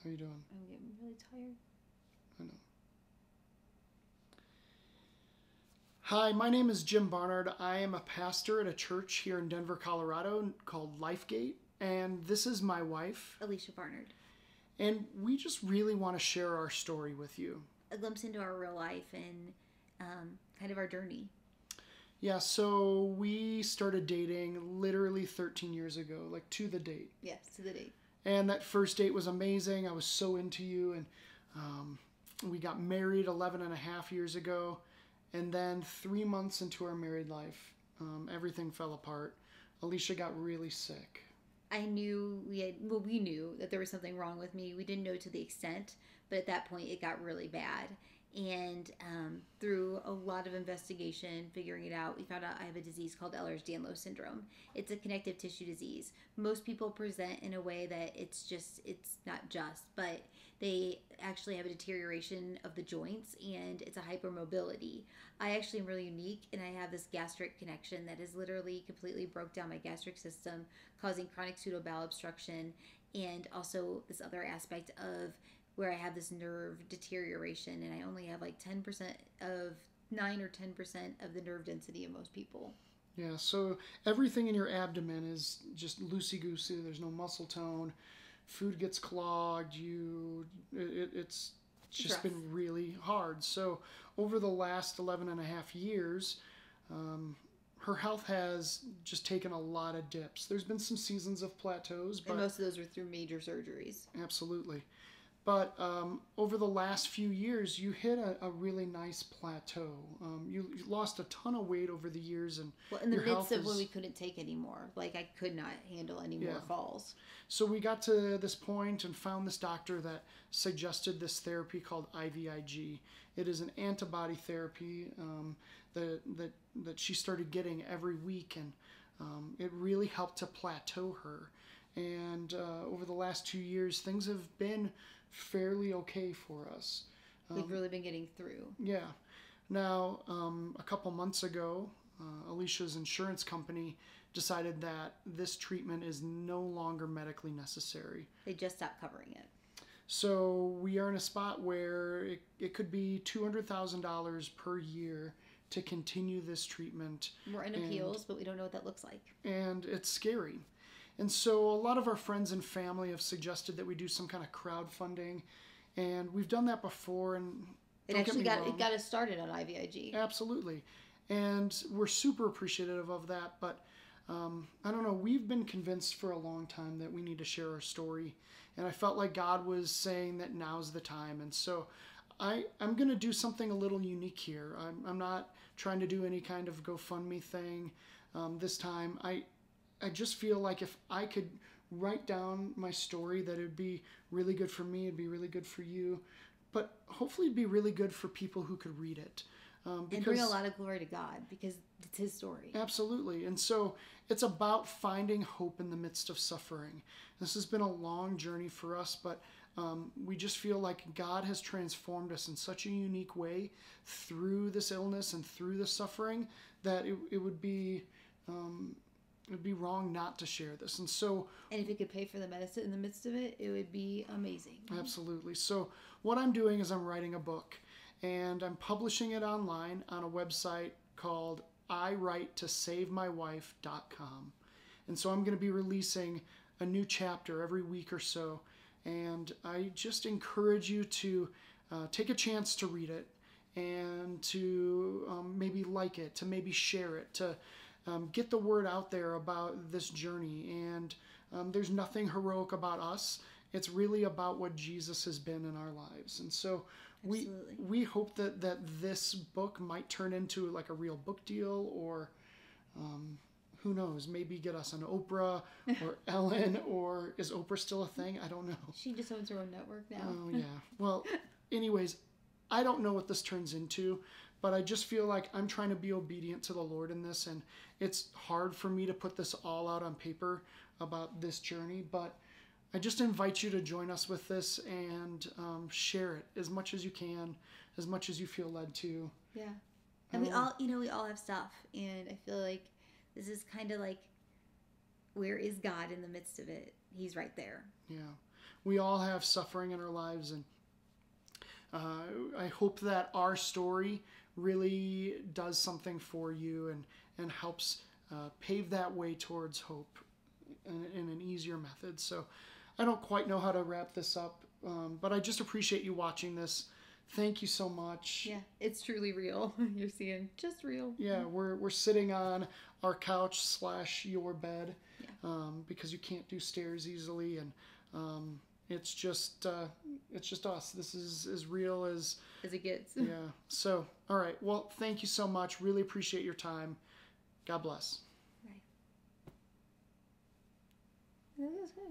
How you doing? I'm getting really tired. I know. Hi, my name is Jim Barnard. I am a pastor at a church here in Denver, Colorado called Lifegate, and this is my wife. Alisha Barnard. And we just really want to share our story with you. A glimpse into our real life and kind of our journey. Yeah, so we started dating literally 13 years ago, like to the date. Yes, to the date. And that first date was amazing. I was so into you, and we got married 11 and a half years ago. And then 3 months into our married life, everything fell apart. Alisha got really sick. We knew that there was something wrong with me. We didn't know to the extent, but at that point it got really bad. And through a lot of investigation, figuring it out, we found out I have a disease called Ehlers-Danlos syndrome. It's a connective tissue disease. Most people present in a way that it's not just, but they actually have a deterioration of the joints, and it's a hypermobility. I actually am really unique, and I have this gastric connection that has literally completely broke down my gastric system, causing chronic pseudo-bowel obstruction, and also this other aspect of where I have this nerve deterioration, and I only have like 10% of 9 or 10% of the nerve density of most people. Yeah, so everything in your abdomen is just loosey-goosey. There's no muscle tone. Food gets clogged. It's just been really hard. So over the last 11 and a half years, her health has just taken a lot of dips. There's been some seasons of plateaus, but and most of those were through major surgeries. Absolutely. But over the last few years, you hit a really nice plateau. You lost a ton of weight over the years, and in the midst of when we couldn't take anymore, like I could not handle any more falls. So we got to this point and found this doctor that suggested this therapy called IVIG. It is an antibody therapy that she started getting every week, and it really helped to plateau her. And over the last 2 years, things have been fairly okay for us. We've really been getting through. Yeah. Now, a couple months ago, Alicia's insurance company decided that this treatment is no longer medically necessary. They just stopped covering it. So we are in a spot where it could be $200,000 per year to continue this treatment. We're in appeals, but we don't know what that looks like. And it's scary. And so a lot of our friends and family have suggested that we do some kind of crowdfunding, and we've done that before. And it got us started on IVIG. Absolutely, and we're super appreciative of that. But I don't know. We've been convinced for a long time that we need to share our story, and I felt like God was saying that now's the time. And so I'm going to do something a little unique here. I'm not trying to do any kind of GoFundMe thing this time. I just feel like if I could write down my story, that it'd be really good for me, it'd be really good for you, but hopefully it'd be really good for people who could read it. And bring a lot of glory to God, because it's His story. Absolutely. And so it's about finding hope in the midst of suffering. This has been a long journey for us, but we just feel like God has transformed us in such a unique way through this illness and through the suffering that it would be... it'd be wrong not to share this. And if it could pay for the medicine in the midst of it, it would be amazing. Absolutely. So what I'm doing is I'm writing a book, and I'm publishing it online on a website called iwritetosavemywife.com. And so I'm going to be releasing a new chapter every week or so. And I just encourage you to take a chance to read it, and to maybe like it, to maybe share it, to get the word out there about this journey. And there's nothing heroic about us. It's really about what Jesus has been in our lives. And so we hope that this book might turn into like a real book deal, or who knows, maybe get us on Oprah or Ellen, or is Oprah still a thing? I don't know. She just owns her own network now. Oh, yeah. Well, anyways, I don't know what this turns into, but I just feel like I'm trying to be obedient to the Lord in this, and it's hard for me to put this all out on paper about this journey, but I just invite you to join us with this and share it as much as you can, as much as you feel led to. Yeah. And we all have stuff, and I feel like this is kind of like, where is God in the midst of it? He's right there. Yeah. we all have suffering in our lives, and I hope that our story really does something for you and helps pave that way towards hope in an easier method. So I don't quite know how to wrap this up, but I just appreciate you watching this. Thank you so much. Yeah, it's truly real. You're seeing just real. Yeah, we're sitting on our couch / your bed, because you can't do stairs easily, and it's just us. This is as real as it gets. Yeah. So, all right. Well, thank you so much. Really appreciate your time. God bless. Right. That was good.